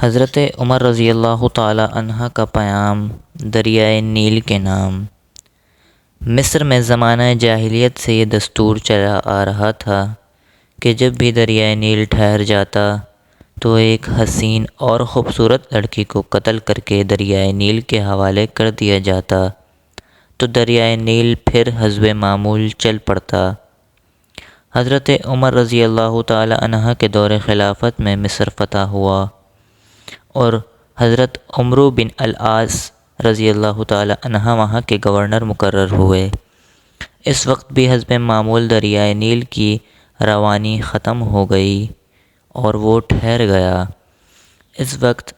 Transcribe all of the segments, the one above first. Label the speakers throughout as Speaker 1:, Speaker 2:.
Speaker 1: حضرت عمر رضی اللہ تعالی عنہ کا پیام دریائے نیل کے نام۔ مصر میں زمانہ جاہلیت سے یہ دستور چلا آ رہا تھا کہ جب بھی دریائے نیل ٹھہر جاتا تو ایک حسین اور خوبصورت لڑکی کو قتل کر کے دریائے نیل کے حوالے کر دیا جاتا تو دریائے نیل پھر حسب معمول چل پڑتا۔ حضرت عمر رضی اللہ تعالی عنہ کے دور خلافت میں مصر فتح ہوا اور حضرت عمرو بن العاص رضی اللہ تعالی عنہ وہاں کے گورنر مقرر ہوئے۔ اس وقت بھی حسب معمول دریائے نیل کی روانی ختم ہو گئی اور وہ ٹھہر گیا۔ اس وقت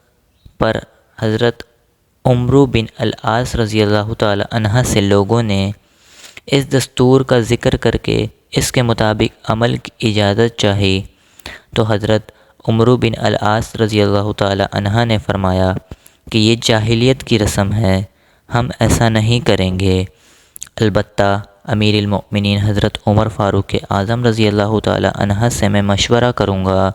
Speaker 1: پر حضرت عمرو بن العاص رضی اللہ تعالی عنہ سے لوگوں نے اس دستور کا ذکر کر کے اس کے مطابق عمل کی اجازت چاہی تو حضرت عمرو بن العاص رضی اللہ تعالی عنہ نے فرمایا کہ یہ جاہلیت کی رسم ہے، ہم ایسا نہیں کریں گے، البتہ امیر المؤمنین حضرت عمر فاروق اعظم رضی اللہ تعالی عنہ سے میں مشورہ کروں گا۔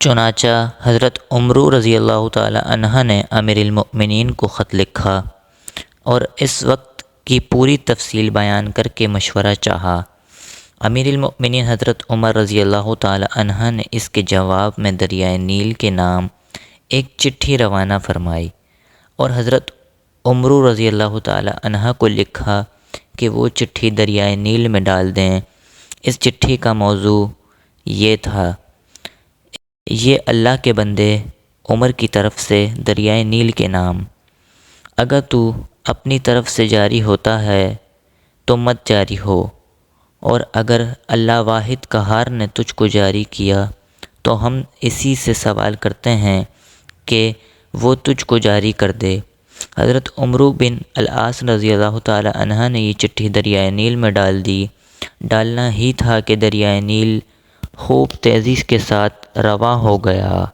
Speaker 1: چنانچہ حضرت عمرو رضی اللہ تعالی عنہ نے امیر المؤمنین کو خط لکھا اور اس وقت کی پوری تفصیل بیان کر کے مشورہ چاہا۔ امیر المؤمنین حضرت عمر رضی اللہ تعالی عنہ نے اس کے جواب میں دریائے نیل کے نام ایک چٹھی روانہ فرمائی اور حضرت عمرو رضی اللہ تعالی عنہ کو لکھا کہ وہ چٹھی دریائے نیل میں ڈال دیں۔ اس چٹھی کا موضوع یہ تھا: یہ اللہ کے بندے عمر کی طرف سے دریائے نیل کے نام، اگر تو اپنی طرف سے جاری ہوتا ہے تو مت جاری ہو، اور اگر اللہ واحد قہار نے تجھ کو جاری کیا تو ہم اسی سے سوال کرتے ہیں کہ وہ تجھ کو جاری کر دے۔ حضرت عمرو بن العاص رضی اللہ تعالی عنہ نے یہ چٹھی دریائے نیل میں ڈال دی۔ ڈالنا ہی تھا کہ دریائے نیل خوب تیزی کے ساتھ رواں ہو گیا۔